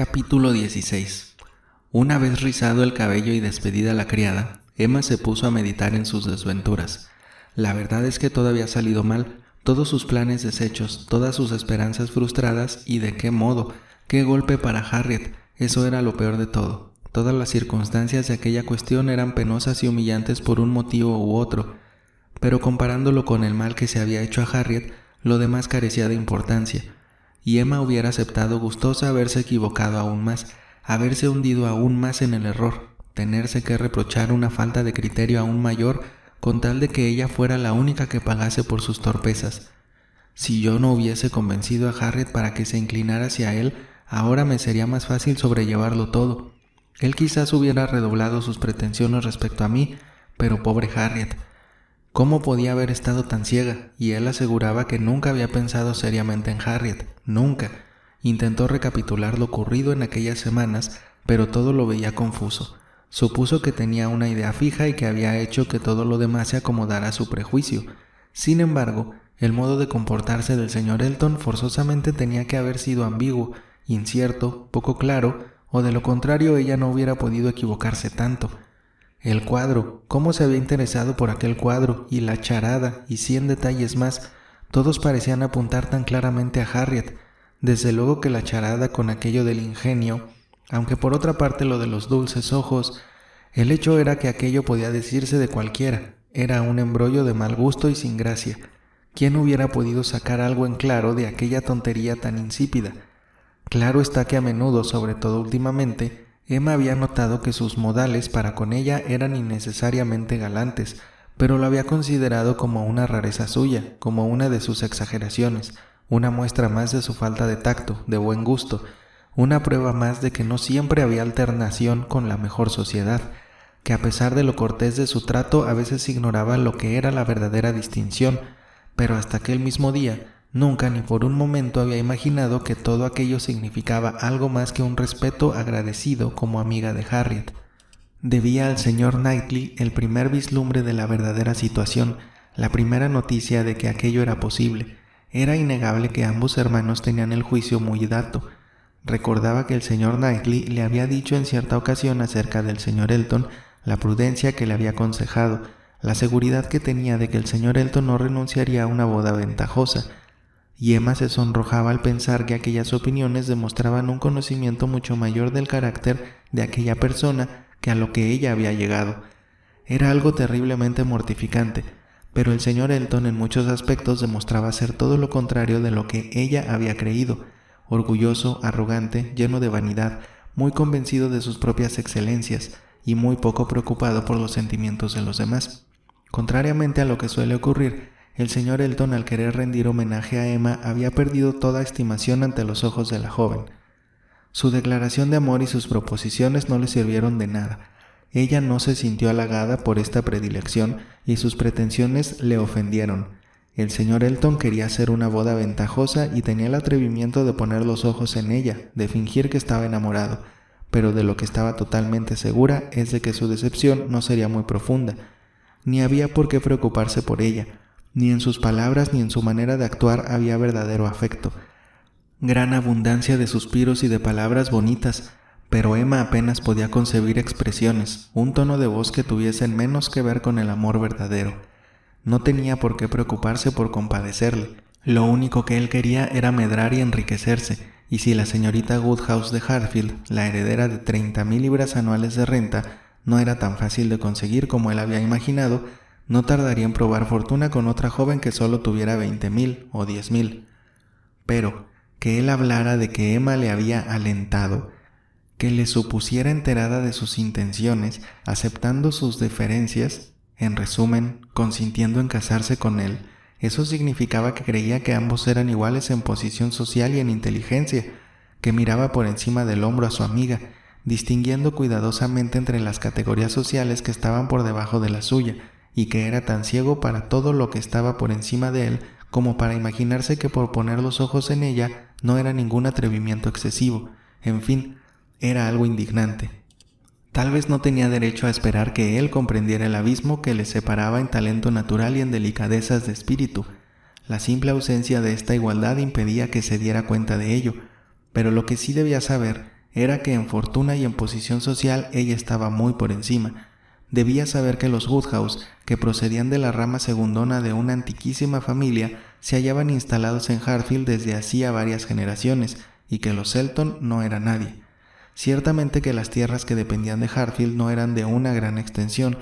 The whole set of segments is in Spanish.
Capítulo 16. Una vez rizado el cabello y despedida la criada, Emma se puso a meditar en sus desventuras. La verdad es que todo había salido mal, todos sus planes deshechos, todas sus esperanzas frustradas, y de qué modo, qué golpe para Harriet. Eso era lo peor de todo. Todas las circunstancias de aquella cuestión eran penosas y humillantes por un motivo u otro, pero comparándolo con el mal que se había hecho a Harriet, lo demás carecía de importancia. Y Emma hubiera aceptado gustosa haberse equivocado aún más, haberse hundido aún más en el error, tenerse que reprochar una falta de criterio aún mayor, con tal de que ella fuera la única que pagase por sus torpezas. Si yo no hubiese convencido a Harriet para que se inclinara hacia él, ahora me sería más fácil sobrellevarlo todo. Él quizás hubiera redoblado sus pretensiones respecto a mí, pero pobre Harriet. ¿Cómo podía haber estado tan ciega? Y él aseguraba que nunca había pensado seriamente en Harriet, nunca. Intentó recapitular lo ocurrido en aquellas semanas, pero todo lo veía confuso. Supuso que tenía una idea fija y que había hecho que todo lo demás se acomodara a su prejuicio. Sin embargo, el modo de comportarse del señor Elton forzosamente tenía que haber sido ambiguo, incierto, poco claro, o de lo contrario ella no hubiera podido equivocarse tanto. El cuadro, cómo se había interesado por aquel cuadro, y la charada, y 100 detalles más, todos parecían apuntar tan claramente a Harriet. Desde luego que la charada con aquello del ingenio, aunque por otra parte lo de los dulces ojos, el hecho era que aquello podía decirse de cualquiera, era un embrollo de mal gusto y sin gracia. ¿Quién hubiera podido sacar algo en claro de aquella tontería tan insípida? Claro está que a menudo, sobre todo últimamente, Emma había notado que sus modales para con ella eran innecesariamente galantes, pero lo había considerado como una rareza suya, como una de sus exageraciones, una muestra más de su falta de tacto, de buen gusto, una prueba más de que no siempre había alternación con la mejor sociedad, que a pesar de lo cortés de su trato a veces ignoraba lo que era la verdadera distinción, pero hasta aquel mismo día nunca ni por un momento había imaginado que todo aquello significaba algo más que un respeto agradecido como amiga de Harriet. Debía al señor Knightley el primer vislumbre de la verdadera situación, la primera noticia de que aquello era posible. Era innegable que ambos hermanos tenían el juicio muy dato. Recordaba que el señor Knightley le había dicho en cierta ocasión acerca del señor Elton la prudencia que le había aconsejado, la seguridad que tenía de que el señor Elton no renunciaría a una boda ventajosa, y Emma se sonrojaba al pensar que aquellas opiniones demostraban un conocimiento mucho mayor del carácter de aquella persona que a lo que ella había llegado. Era algo terriblemente mortificante, pero el señor Elton en muchos aspectos demostraba ser todo lo contrario de lo que ella había creído, orgulloso, arrogante, lleno de vanidad, muy convencido de sus propias excelencias y muy poco preocupado por los sentimientos de los demás. Contrariamente a lo que suele ocurrir, el señor Elton, al querer rendir homenaje a Emma, había perdido toda estimación ante los ojos de la joven. Su declaración de amor y sus proposiciones no le sirvieron de nada. Ella no se sintió halagada por esta predilección y sus pretensiones le ofendieron. El señor Elton quería hacer una boda ventajosa y tenía el atrevimiento de poner los ojos en ella, de fingir que estaba enamorado, pero de lo que estaba totalmente segura es de que su decepción no sería muy profunda. Ni había por qué preocuparse por ella. Ni en sus palabras ni en su manera de actuar había verdadero afecto. Gran abundancia de suspiros y de palabras bonitas, pero Emma apenas podía concebir expresiones, un tono de voz que tuviesen menos que ver con el amor verdadero. No tenía por qué preocuparse por compadecerle. Lo único que él quería era medrar y enriquecerse, y si la señorita Woodhouse de Hartfield, la heredera de 30,000 libras anuales de renta, no era tan fácil de conseguir como él había imaginado, no tardaría en probar fortuna con otra joven que solo tuviera 20,000 o 10,000. Pero que él hablara de que Emma le había alentado, que le supusiera enterada de sus intenciones, aceptando sus deferencias, en resumen, consintiendo en casarse con él, eso significaba que creía que ambos eran iguales en posición social y en inteligencia, que miraba por encima del hombro a su amiga, distinguiendo cuidadosamente entre las categorías sociales que estaban por debajo de la suya, y que era tan ciego para todo lo que estaba por encima de él como para imaginarse que por poner los ojos en ella no era ningún atrevimiento excesivo. En fin, era algo indignante. Tal vez no tenía derecho a esperar que él comprendiera el abismo que le separaba en talento natural y en delicadezas de espíritu. La simple ausencia de esta igualdad impedía que se diera cuenta de ello, pero lo que sí debía saber era que en fortuna y en posición social ella estaba muy por encima. Debía saber que los Woodhouse, que procedían de la rama segundona de una antiquísima familia, se hallaban instalados en Hartfield desde hacía varias generaciones, y que los Elton no eran nadie. Ciertamente que las tierras que dependían de Hartfield no eran de una gran extensión,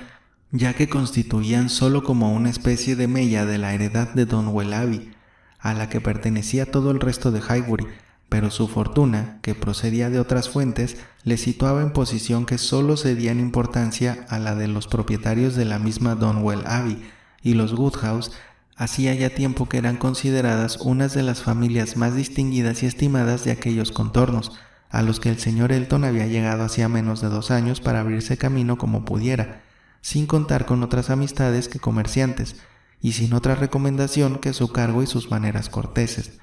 ya que constituían solo como una especie de mella de la heredad de Donwell Abbey, a la que pertenecía todo el resto de Highbury, pero su fortuna, que procedía de otras fuentes, le situaba en posición que solo cedía en importancia a la de los propietarios de la misma Donwell Abbey, y los Woodhouse hacía ya tiempo que eran consideradas unas de las familias más distinguidas y estimadas de aquellos contornos, a los que el señor Elton había llegado hacía menos de 2 años para abrirse camino como pudiera, sin contar con otras amistades que comerciantes, y sin otra recomendación que su cargo y sus maneras corteses.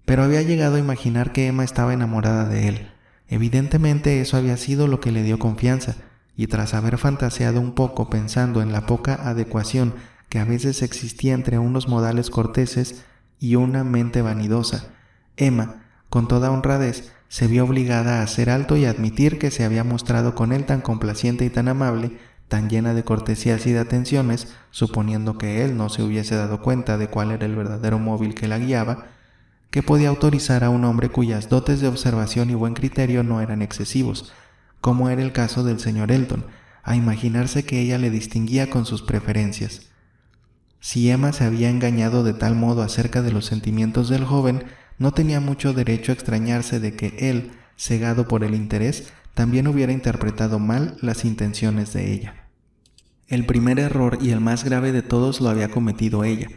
Pero había llegado a imaginar que Emma estaba enamorada de él. Evidentemente eso había sido lo que le dio confianza, y tras haber fantaseado un poco pensando en la poca adecuación que a veces existía entre unos modales corteses y una mente vanidosa, Emma, con toda honradez, se vio obligada a hacer alto y admitir que se había mostrado con él tan complaciente y tan amable, tan llena de cortesías y de atenciones, suponiendo que él no se hubiese dado cuenta de cuál era el verdadero móvil que la guiaba, que podía autorizar a un hombre cuyas dotes de observación y buen criterio no eran excesivos, como era el caso del señor Elton, a imaginarse que ella le distinguía con sus preferencias. Si Emma se había engañado de tal modo acerca de los sentimientos del joven, no tenía mucho derecho a extrañarse de que él, cegado por el interés, también hubiera interpretado mal las intenciones de ella. El primer error y el más grave de todos lo había cometido ella.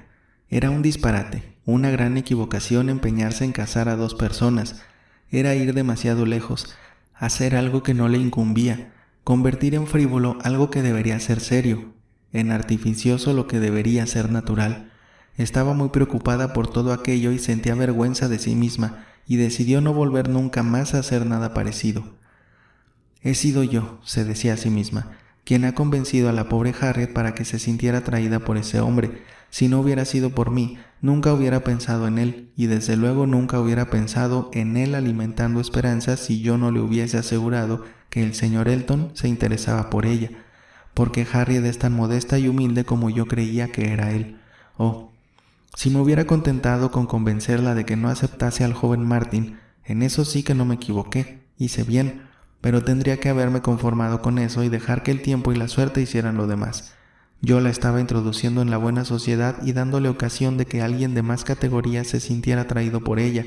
Era un disparate, una gran equivocación empeñarse en casar a 2 personas. Era ir demasiado lejos, hacer algo que no le incumbía, convertir en frívolo algo que debería ser serio, en artificioso lo que debería ser natural. Estaba muy preocupada por todo aquello y sentía vergüenza de sí misma, y decidió no volver nunca más a hacer nada parecido. He sido yo, se decía a sí misma, quien ha convencido a la pobre Harriet para que se sintiera atraída por ese hombre. Si no hubiera sido por mí, nunca hubiera pensado en él, y desde luego nunca hubiera pensado en él alimentando esperanzas si yo no le hubiese asegurado que el señor Elton se interesaba por ella, porque Harriet es tan modesta y humilde como yo creía que era él. Oh, si me hubiera contentado con convencerla de que no aceptase al joven Martin, en eso sí que no me equivoqué, hice bien, pero tendría que haberme conformado con eso y dejar que el tiempo y la suerte hicieran lo demás. Yo la estaba introduciendo en la buena sociedad y dándole ocasión de que alguien de más categoría se sintiera atraído por ella.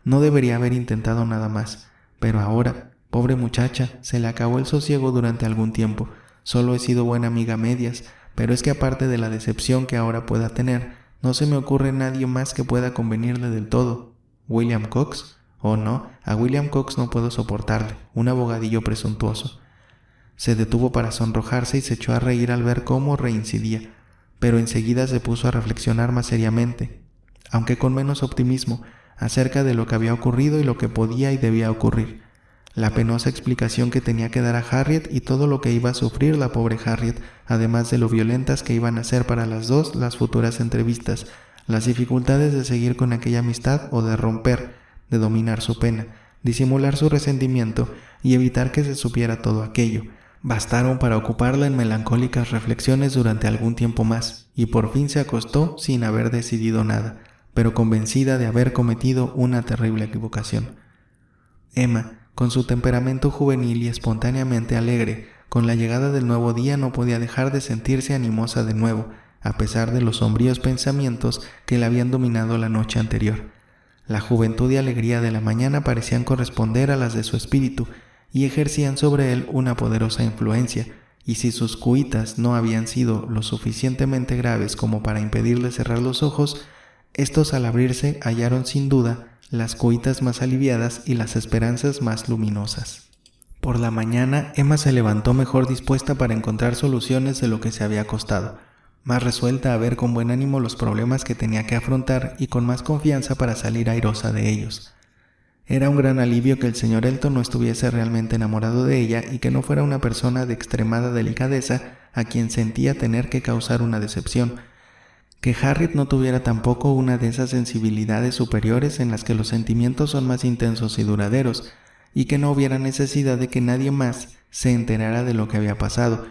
No debería haber intentado nada más, pero ahora, pobre muchacha, se le acabó el sosiego durante algún tiempo. Solo he sido buena amiga a medias, pero es que aparte de la decepción que ahora pueda tener, no se me ocurre nadie más que pueda convenirle del todo. ¿William Cox? Oh no, a William Cox no puedo soportarle, un abogadillo presuntuoso. Se detuvo para sonrojarse y se echó a reír al ver cómo reincidía, pero enseguida se puso a reflexionar más seriamente, aunque con menos optimismo, acerca de lo que había ocurrido y lo que podía y debía ocurrir, la penosa explicación que tenía que dar a Harriet y todo lo que iba a sufrir la pobre Harriet, además de lo violentas que iban a ser para las dos las futuras entrevistas, las dificultades de seguir con aquella amistad o de romper, de dominar su pena, disimular su resentimiento y evitar que se supiera todo aquello. Bastaron para ocuparla en melancólicas reflexiones durante algún tiempo más, y por fin se acostó sin haber decidido nada, pero convencida de haber cometido una terrible equivocación. Emma, con su temperamento juvenil y espontáneamente alegre, con la llegada del nuevo día no podía dejar de sentirse animosa de nuevo, a pesar de los sombríos pensamientos que la habían dominado la noche anterior. La juventud y alegría de la mañana parecían corresponder a las de su espíritu, y ejercían sobre él una poderosa influencia, y si sus cuitas no habían sido lo suficientemente graves como para impedirle cerrar los ojos, estos al abrirse hallaron sin duda las cuitas más aliviadas y las esperanzas más luminosas. Por la mañana, Emma se levantó mejor dispuesta para encontrar soluciones de lo que se había costado, más resuelta a ver con buen ánimo los problemas que tenía que afrontar y con más confianza para salir airosa de ellos. Era un gran alivio que el señor Elton no estuviese realmente enamorado de ella y que no fuera una persona de extremada delicadeza a quien sentía tener que causar una decepción, que Harriet no tuviera tampoco una de esas sensibilidades superiores en las que los sentimientos son más intensos y duraderos, y que no hubiera necesidad de que nadie más se enterara de lo que había pasado,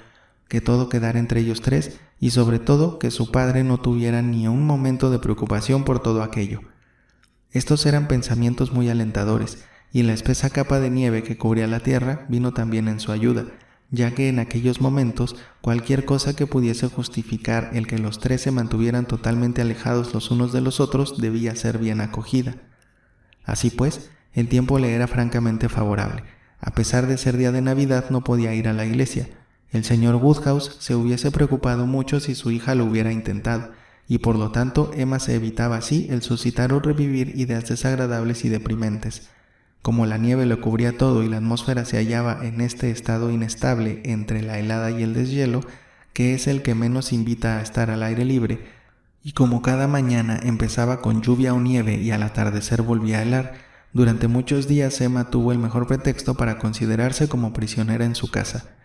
que todo quedara entre ellos tres y sobre todo que su padre no tuviera ni un momento de preocupación por todo aquello. Estos eran pensamientos muy alentadores, y la espesa capa de nieve que cubría la tierra vino también en su ayuda, ya que en aquellos momentos cualquier cosa que pudiese justificar el que los tres se mantuvieran totalmente alejados los unos de los otros debía ser bien acogida. Así pues, el tiempo le era francamente favorable. A pesar de ser día de Navidad, no podía ir a la iglesia. El señor Woodhouse se hubiese preocupado mucho si su hija lo hubiera intentado, y por lo tanto Emma se evitaba así el suscitar o revivir ideas desagradables y deprimentes. Como la nieve lo cubría todo y la atmósfera se hallaba en este estado inestable entre la helada y el deshielo, que es el que menos invita a estar al aire libre, y como cada mañana empezaba con lluvia o nieve y al atardecer volvía a helar, durante muchos días Emma tuvo el mejor pretexto para considerarse como prisionera en su casa.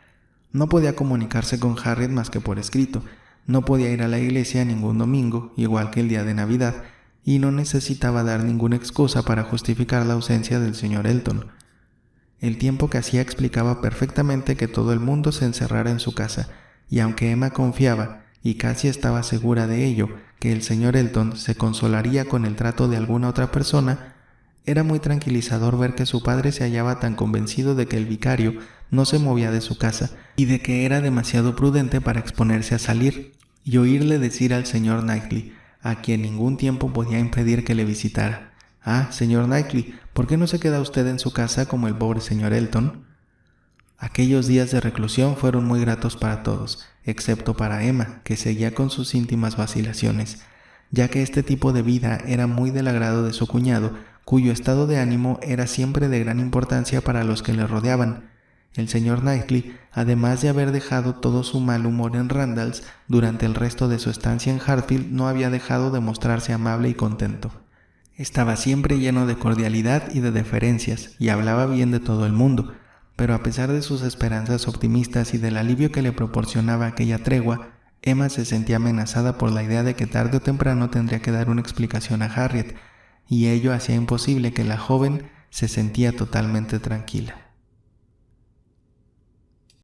No podía comunicarse con Harriet más que por escrito, no podía ir a la iglesia ningún domingo, igual que el día de Navidad, y no necesitaba dar ninguna excusa para justificar la ausencia del señor Elton. El tiempo que hacía explicaba perfectamente que todo el mundo se encerrara en su casa, y aunque Emma confiaba, y casi estaba segura de ello, que el señor Elton se consolaría con el trato de alguna otra persona, era muy tranquilizador ver que su padre se hallaba tan convencido de que el vicario no se movía de su casa y de que era demasiado prudente para exponerse a salir, y oírle decir al señor Knightley, a quien ningún tiempo podía impedir que le visitara: «Ah, señor Knightley, ¿por qué no se queda usted en su casa como el pobre señor Elton?». Aquellos días de reclusión fueron muy gratos para todos, excepto para Emma, que seguía con sus íntimas vacilaciones, ya que este tipo de vida era muy del agrado de su cuñado, cuyo estado de ánimo era siempre de gran importancia para los que le rodeaban. El señor Knightley, además de haber dejado todo su mal humor en Randalls, durante el resto de su estancia en Hartfield no había dejado de mostrarse amable y contento. Estaba siempre lleno de cordialidad y de deferencias, y hablaba bien de todo el mundo, pero a pesar de sus esperanzas optimistas y del alivio que le proporcionaba aquella tregua, Emma se sentía amenazada por la idea de que tarde o temprano tendría que dar una explicación a Harriet, y ello hacía imposible que la joven se sentía totalmente tranquila.